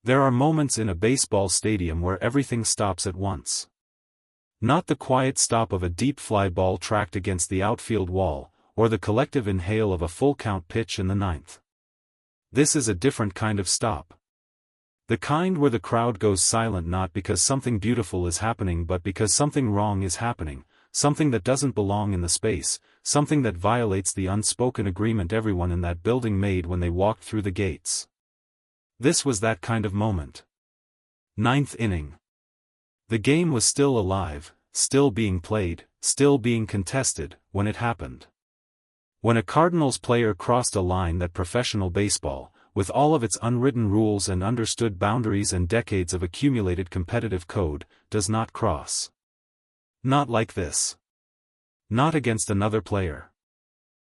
There are moments in a baseball stadium where everything stops at once. Not the quiet stop of a deep fly ball tracked against the outfield wall, or the collective inhale of a full-count pitch in the ninth. This is a different kind of stop. The kind where the crowd goes silent not because something beautiful is happening but because something wrong is happening, something that doesn't belong in the space, something that violates the unspoken agreement everyone in that building made when they walked through the gates. This was that kind of moment. Ninth inning. The game was still alive, still being played, still being contested, when it happened. When a Cardinals player crossed a line that professional baseball, with all of its unwritten rules and understood boundaries and decades of accumulated competitive code, does not cross. Not like this. Not against another player.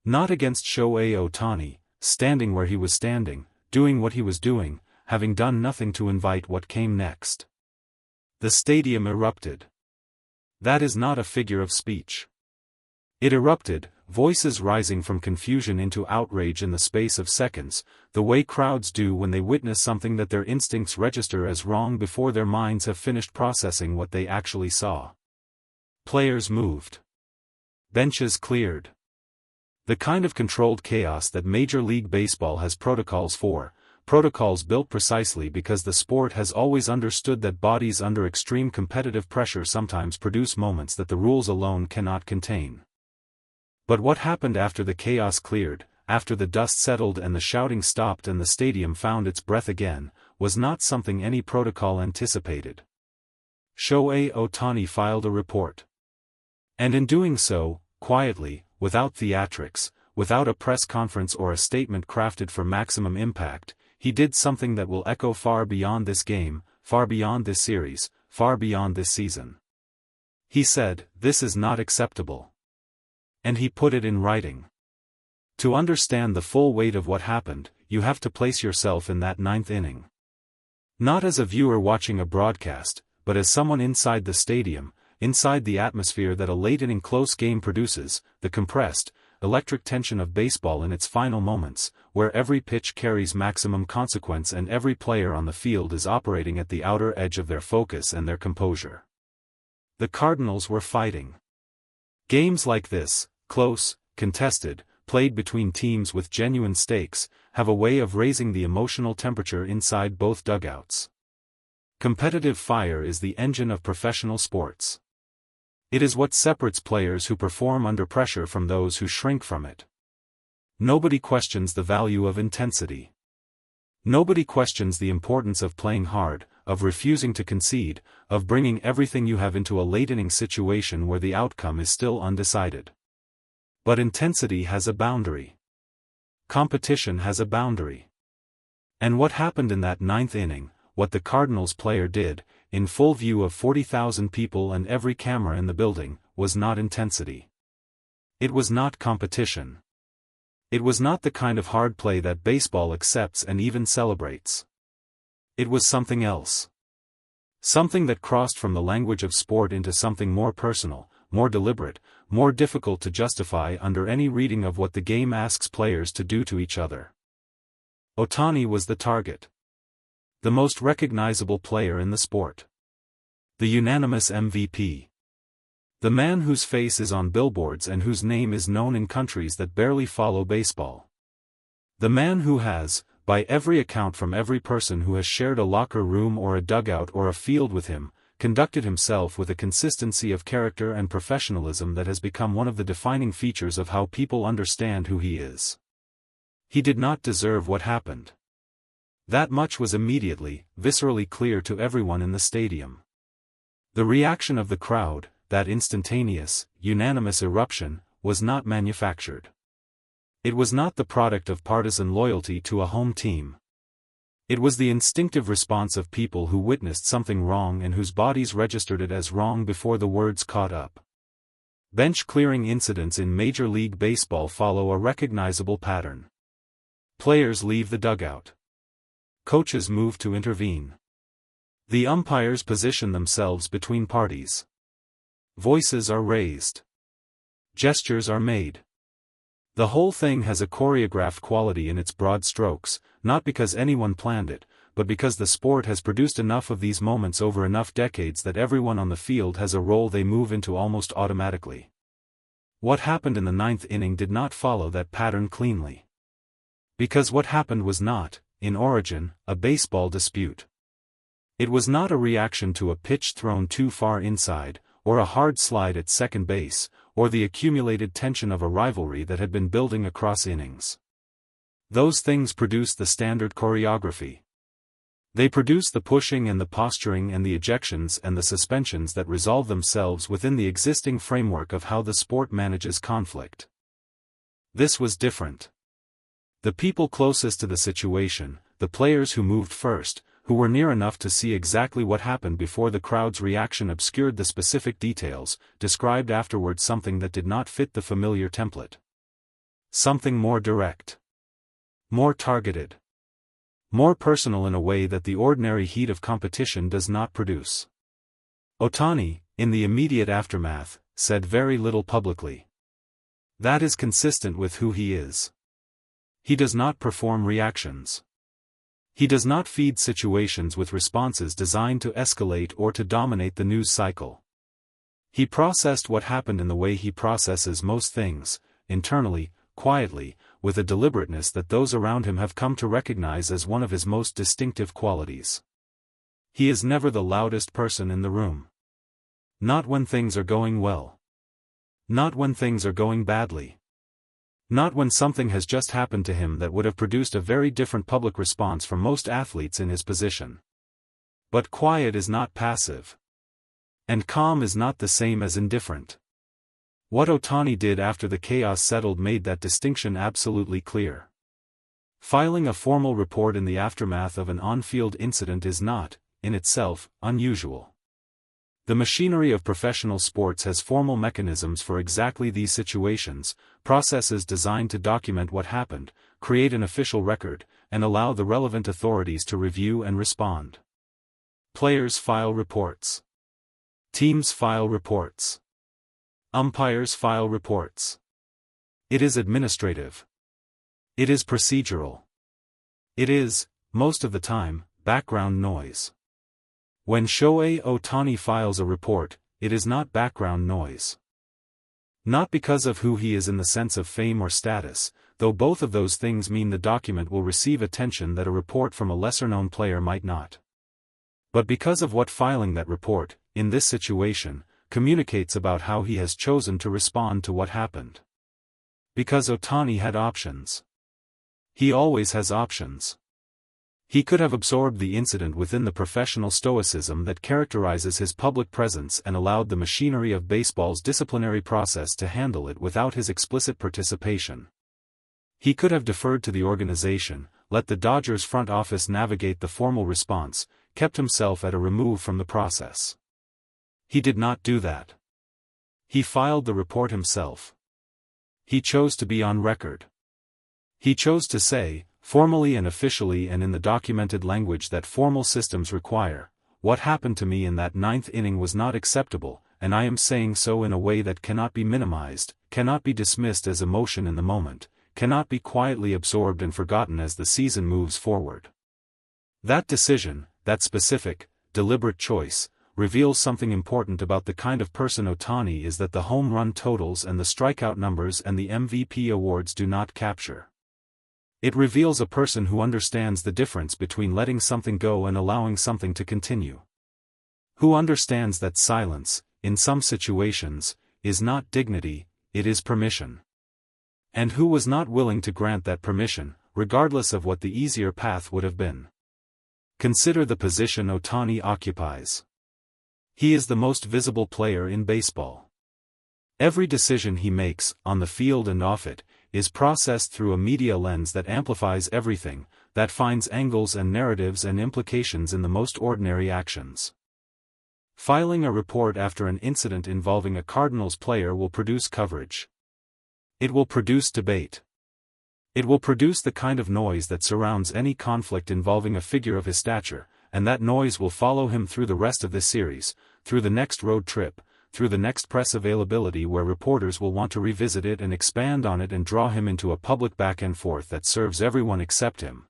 Not against Shohei Ohtani, standing where he was standing, doing what he was doing, having done nothing to invite what came next. The stadium erupted. That is not a figure of speech. It erupted, voices rising from confusion into outrage in the space of seconds, the way crowds do when they witness something that their instincts register as wrong before their minds have finished processing what they actually saw. Players moved. Benches cleared. The kind of controlled chaos that Major League Baseball has protocols for, protocols built precisely because the sport has always understood that bodies under extreme competitive pressure sometimes produce moments that the rules alone cannot contain. But what happened after the chaos cleared, after the dust settled and the shouting stopped and the stadium found its breath again, was not something any protocol anticipated. Shohei Ohtani filed a report. And in doing so, quietly, without theatrics, without a press conference or a statement crafted for maximum impact, he did something that will echo far beyond this game, far beyond this series, far beyond this season. He said, "This is not acceptable." And he put it in writing. To understand the full weight of what happened, you have to place yourself in that ninth inning. Not as a viewer watching a broadcast, but as someone inside the stadium, inside the atmosphere that a late-inning close game produces, the compressed, electric tension of baseball in its final moments, where every pitch carries maximum consequence and every player on the field is operating at the outer edge of their focus and their composure. The Cardinals were fighting. Games like this, close, contested, played between teams with genuine stakes, have a way of raising the emotional temperature inside both dugouts. Competitive fire is the engine of professional sports. It is what separates players who perform under pressure from those who shrink from it. Nobody questions the value of intensity. Nobody questions the importance of playing hard, of refusing to concede, of bringing everything you have into a late-inning situation where the outcome is still undecided. But intensity has a boundary. Competition has a boundary. And what happened in that ninth inning, what the Cardinals player did, in full view of 40,000 people and every camera in the building, was not intensity. It was not competition. It was not the kind of hard play that baseball accepts and even celebrates. It was something else. Something that crossed from the language of sport into something more personal, more deliberate, more difficult to justify under any reading of what the game asks players to do to each other. Ohtani was the target. The most recognizable player in the sport. The unanimous MVP. The man whose face is on billboards and whose name is known in countries that barely follow baseball. The man who has, by every account from every person who has shared a locker room or a dugout or a field with him, conducted himself with a consistency of character and professionalism that has become one of the defining features of how people understand who he is. He did not deserve what happened. That much was immediately, viscerally clear to everyone in the stadium. The reaction of the crowd, that instantaneous, unanimous eruption, was not manufactured. It was not the product of partisan loyalty to a home team. It was the instinctive response of people who witnessed something wrong and whose bodies registered it as wrong before the words caught up. Bench-clearing incidents in Major League Baseball follow a recognizable pattern. Players leave the dugout. Coaches move to intervene. The umpires position themselves between parties. Voices are raised. Gestures are made. The whole thing has a choreographed quality in its broad strokes, not because anyone planned it, but because the sport has produced enough of these moments over enough decades that everyone on the field has a role they move into almost automatically. What happened in the ninth inning did not follow that pattern cleanly. Because what happened was not, in origin, a baseball dispute. It was not a reaction to a pitch thrown too far inside, or a hard slide at second base, or the accumulated tension of a rivalry that had been building across innings. Those things produce the standard choreography. They produce the pushing and the posturing and the ejections and the suspensions that resolve themselves within the existing framework of how the sport manages conflict. This was different. The people closest to the situation, the players who moved first, who were near enough to see exactly what happened before the crowd's reaction obscured the specific details, described afterward something that did not fit the familiar template. Something more direct. More targeted. More personal in a way that the ordinary heat of competition does not produce. Ohtani, in the immediate aftermath, said very little publicly. That is consistent with who he is. He does not perform reactions. He does not feed situations with responses designed to escalate or to dominate the news cycle. He processed what happened in the way he processes most things, internally, quietly, with a deliberateness that those around him have come to recognize as one of his most distinctive qualities. He is never the loudest person in the room. Not when things are going well. Not when things are going badly. Not when something has just happened to him that would have produced a very different public response from most athletes in his position. But quiet is not passive. And calm is not the same as indifferent. What Ohtani did after the chaos settled made that distinction absolutely clear. Filing a formal report in the aftermath of an on-field incident is not, in itself, unusual. The machinery of professional sports has formal mechanisms for exactly these situations, processes designed to document what happened, create an official record, and allow the relevant authorities to review and respond. Players file reports. Teams file reports. Umpires file reports. It is administrative. It is procedural. It is, most of the time, background noise. When Shohei Ohtani files a report, it is not background noise. Not because of who he is in the sense of fame or status, though both of those things mean the document will receive attention that a report from a lesser-known player might not. But because of what filing that report, in this situation, communicates about how he has chosen to respond to what happened. Because Ohtani had options. He always has options. He could have absorbed the incident within the professional stoicism that characterizes his public presence and allowed the machinery of baseball's disciplinary process to handle it without his explicit participation. He could have deferred to the organization, let the Dodgers front office navigate the formal response, kept himself at a remove from the process. He did not do that. He filed the report himself. He chose to be on record. He chose to say, formally and officially and in the documented language that formal systems require, what happened to me in that ninth inning was not acceptable, and I am saying so in a way that cannot be minimized, cannot be dismissed as emotion in the moment, cannot be quietly absorbed and forgotten as the season moves forward. That decision, that specific, deliberate choice, reveals something important about the kind of person Ohtani is that the home run totals and the strikeout numbers and the MVP awards do not capture. It reveals a person who understands the difference between letting something go and allowing something to continue. Who understands that silence, in some situations, is not dignity, it is permission. And who was not willing to grant that permission, regardless of what the easier path would have been. Consider the position Ohtani occupies. He is the most visible player in baseball. Every decision he makes, on the field and off it, is processed through a media lens that amplifies everything, that finds angles and narratives and implications in the most ordinary actions. Filing a report after an incident involving a Cardinals player will produce coverage. It will produce debate. It will produce the kind of noise that surrounds any conflict involving a figure of his stature, and that noise will follow him through the rest of this series, through the next road trip, through the next press availability where reporters will want to revisit it and expand on it and draw him into a public back and forth that serves everyone except him.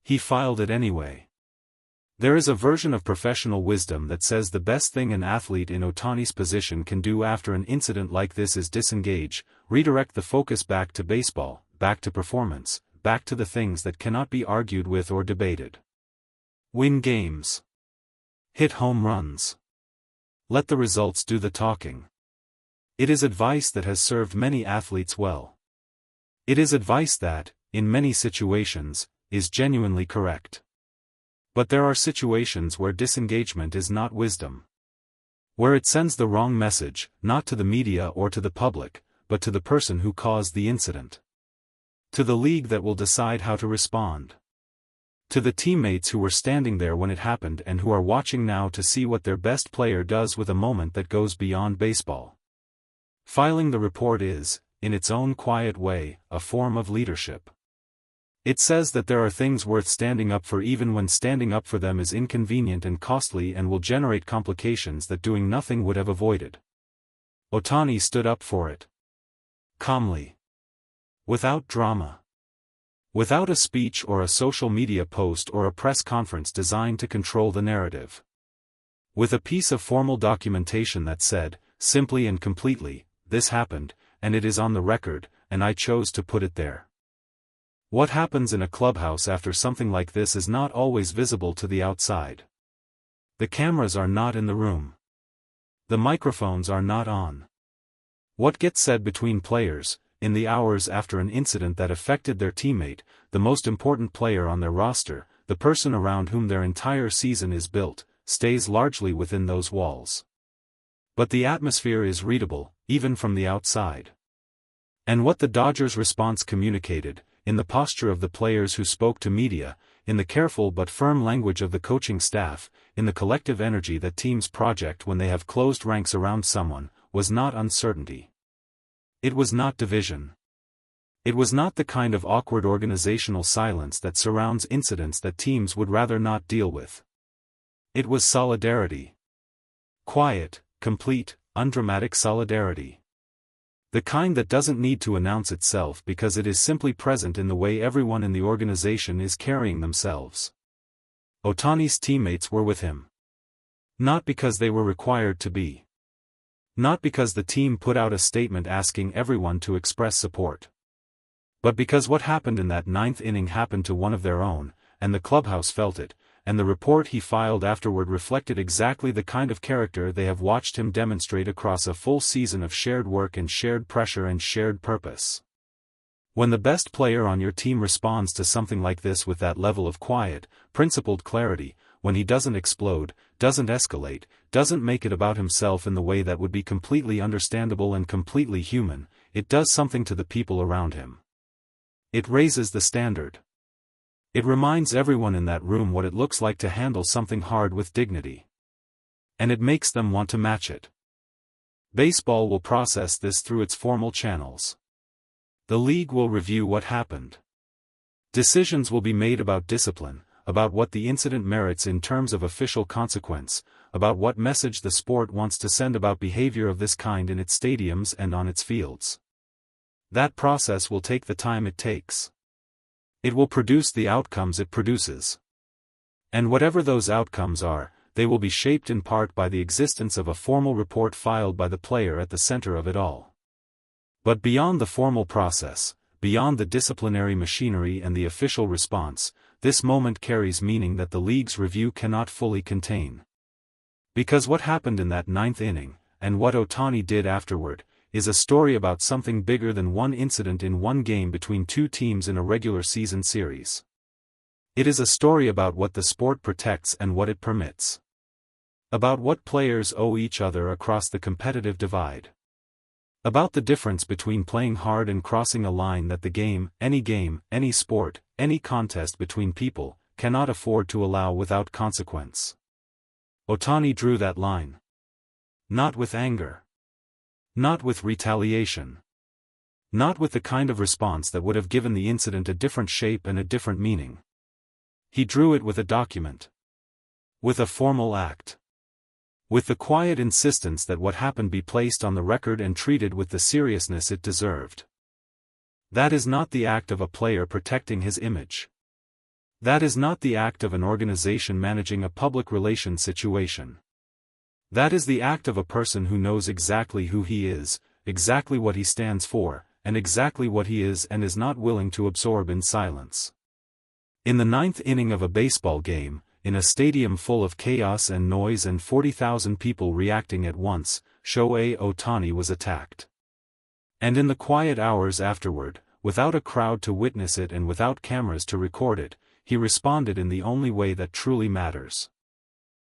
He filed it anyway. There is a version of professional wisdom that says the best thing an athlete in Ohtani's position can do after an incident like this is disengage, redirect the focus back to baseball, back to performance, back to the things that cannot be argued with or debated. Win games. Hit home runs. Let the results do the talking. It is advice that has served many athletes well. It is advice that, in many situations, is genuinely correct. But there are situations where disengagement is not wisdom. Where it sends the wrong message, not to the media or to the public, but to the person who caused the incident. To the league that will decide how to respond. To the teammates who were standing there when it happened and who are watching now to see what their best player does with a moment that goes beyond baseball. Filing the report is, in its own quiet way, a form of leadership. It says that there are things worth standing up for even when standing up for them is inconvenient and costly and will generate complications that doing nothing would have avoided. Ohtani stood up for it. Calmly. Without drama. Without a speech or a social media post or a press conference designed to control the narrative. With a piece of formal documentation that said, simply and completely, this happened, and it is on the record, and I chose to put it there. What happens in a clubhouse after something like this is not always visible to the outside. The cameras are not in the room. The microphones are not on. What gets said between players, in the hours after an incident that affected their teammate, the most important player on their roster, the person around whom their entire season is built, stays largely within those walls. But the atmosphere is readable, even from the outside. And what the Dodgers' response communicated, in the posture of the players who spoke to media, in the careful but firm language of the coaching staff, in the collective energy that teams project when they have closed ranks around someone, was not uncertainty. It was not division. It was not the kind of awkward organizational silence that surrounds incidents that teams would rather not deal with. It was solidarity. Quiet, complete, undramatic solidarity. The kind that doesn't need to announce itself because it is simply present in the way everyone in the organization is carrying themselves. Ohtani's teammates were with him. Not because they were required to be. Not because the team put out a statement asking everyone to express support. But because what happened in that ninth inning happened to one of their own, and the clubhouse felt it, and the report he filed afterward reflected exactly the kind of character they have watched him demonstrate across a full season of shared work and shared pressure and shared purpose. When the best player on your team responds to something like this with that level of quiet, principled clarity, when he doesn't explode, doesn't escalate, doesn't make it about himself in the way that would be completely understandable and completely human, it does something to the people around him. It raises the standard. It reminds everyone in that room what it looks like to handle something hard with dignity. And it makes them want to match it. Baseball will process this through its formal channels. The league will review what happened. Decisions will be made about discipline, about what the incident merits in terms of official consequence, about what message the sport wants to send about behavior of this kind in its stadiums and on its fields. That process will take the time it takes. It will produce the outcomes it produces. And whatever those outcomes are, they will be shaped in part by the existence of a formal report filed by the player at the center of it all. But beyond the formal process, beyond the disciplinary machinery and the official response, this moment carries meaning that the league's review cannot fully contain. Because what happened in that ninth inning, and what Ohtani did afterward, is a story about something bigger than one incident in one game between two teams in a regular season series. It is a story about what the sport protects and what it permits. About what players owe each other across the competitive divide. About the difference between playing hard and crossing a line that the game, any sport, any contest between people, cannot afford to allow without consequence. Ohtani drew that line. Not with anger. Not with retaliation. Not with the kind of response that would have given the incident a different shape and a different meaning. He drew it with a document. With a formal act. With the quiet insistence that what happened be placed on the record and treated with the seriousness it deserved. That is not the act of a player protecting his image. That is not the act of an organization managing a public relations situation. That is the act of a person who knows exactly who he is, exactly what he stands for, and exactly what he is and is not willing to absorb in silence. In the ninth inning of a baseball game, in a stadium full of chaos and noise and 40,000 people reacting at once, Shohei Ohtani was attacked. And in the quiet hours afterward, without a crowd to witness it and without cameras to record it, he responded in the only way that truly matters.